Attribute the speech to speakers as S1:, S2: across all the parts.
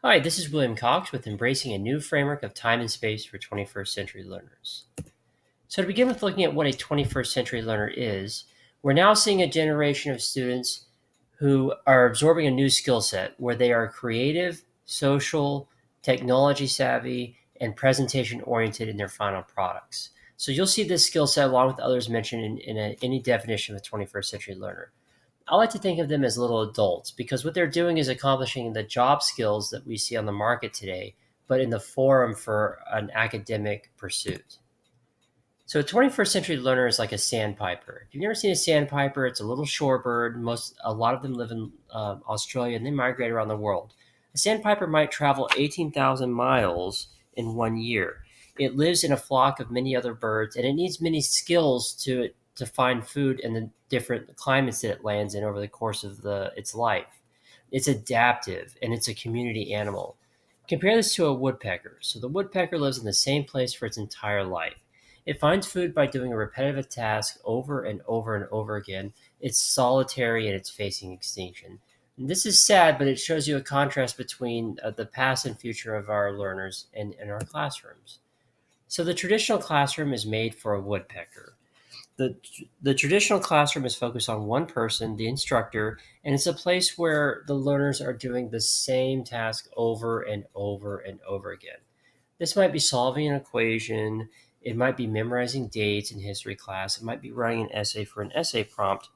S1: Hi, this is William Cox with Embracing a New Framework of Time and Space for 21st Century Learners. So, to begin with looking at what a 21st century learner is, we're now seeing a generation of students who are absorbing a new skill set where they are creative, social, technology savvy, and presentation oriented in their final products. So, you'll see this skill set along with others mentioned in any definition of a 21st century learner. I like to think of them as little adults because what they're doing is accomplishing the job skills that we see on the market today, but in the forum for an academic pursuit. So a 21st century learner is like a sandpiper. If you've never seen a sandpiper, it's a little shorebird. A lot of them live in Australia and they migrate around the world. A sandpiper might travel 18,000 miles in 1 year. It lives in a flock of many other birds and it needs many skills to find food in the different climates that it lands in over the course of its life. It's adaptive and it's a community animal. Compare this to a woodpecker. So the woodpecker lives in the same place for its entire life. It finds food by doing a repetitive task over and over and over again. It's solitary and it's facing extinction. And this is sad, but it shows you a contrast between the past and future of our learners in our classrooms. So the traditional classroom is made for a woodpecker. The, the traditional classroom is focused on one person, the instructor, and it's a place where the learners are doing the same task over and over and over again. This might be solving an equation, it might be memorizing dates in history class, it might be writing an essay for an essay prompt,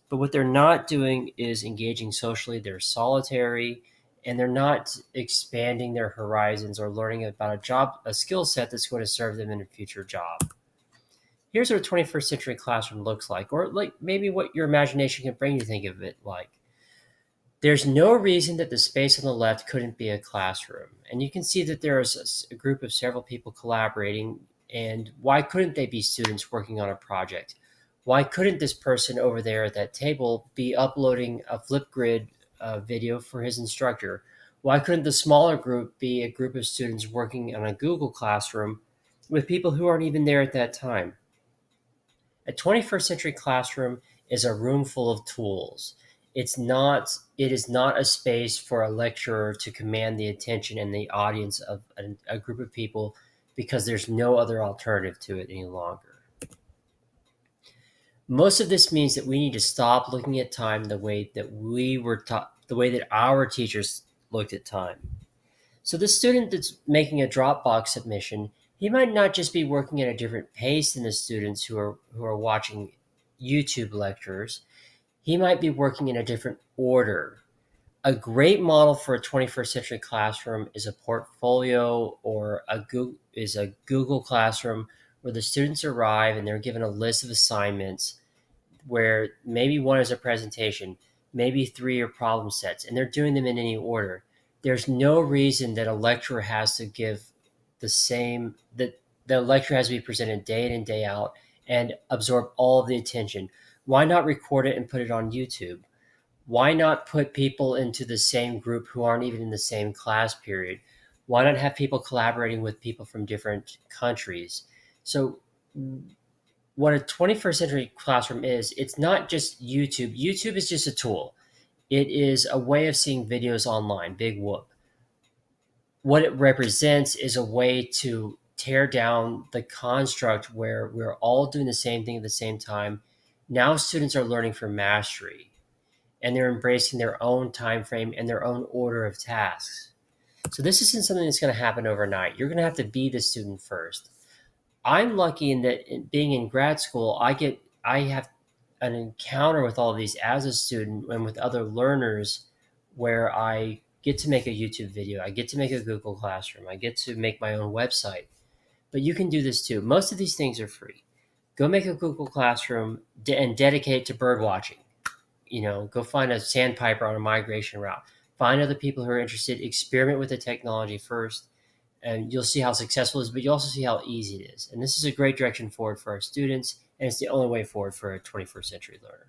S1: but what they're not doing is engaging socially. They're solitary and they're not expanding their horizons or learning about a skill set that's going to serve them in a future job. Here's what a 21st century classroom looks like, or like maybe what your imagination can bring you to think of it like. There's no reason that the space on the left couldn't be a classroom. And you can see that there is a group of several people collaborating. And why couldn't they be students working on a project? Why couldn't this person over there at that table be uploading a Flipgrid video for his instructor? Why couldn't the smaller group be a group of students working on a Google Classroom with people who aren't even there at that time? A 21st century classroom is a room full of tools. It is not a space for a lecturer to command the attention and the audience of a group of people because there's no other alternative to it any longer. Most of this means that we need to stop looking at time the way that we were taught, the way that our teachers looked at time. So the student that's making a Dropbox submission, he might not just be working at a different pace than the students who are watching YouTube lectures. He might be working in a different order. A great model for a 21st century classroom is a portfolio or a Google Classroom where the students arrive and they're given a list of assignments where maybe one is a presentation, maybe three are problem sets, and they're doing them in any order. There's no reason that a lecturer has to give that the lecture has to be presented day in and day out and absorb all of the attention. Why not record it and put it on YouTube? Why not put people into the same group who aren't even in the same class period? Why not have people collaborating with people from different countries? So what a 21st century classroom is, it's not just YouTube. YouTube is just a tool. It is a way of seeing videos online, big whoop. What it represents is a way to tear down the construct where we're all doing the same thing at the same time. Now students are learning for mastery and they're embracing their own time frame and their own order of tasks. So this isn't something that's going to happen overnight. You're going to have to be the student first. I'm lucky in that being in grad school, I have an encounter with all of these as a student and with other learners where I get to make a YouTube video, I get to make a Google Classroom, I get to make my own website. But you can do this too. Most of these things are free. Go make a Google Classroom and dedicate it to bird watching. Go find a sandpiper on a migration route. Find other people who are interested, experiment with the technology first, and you'll see how successful it is, but you'll also see how easy it is. And this is a great direction forward for our students, and it's the only way forward for a 21st century learner.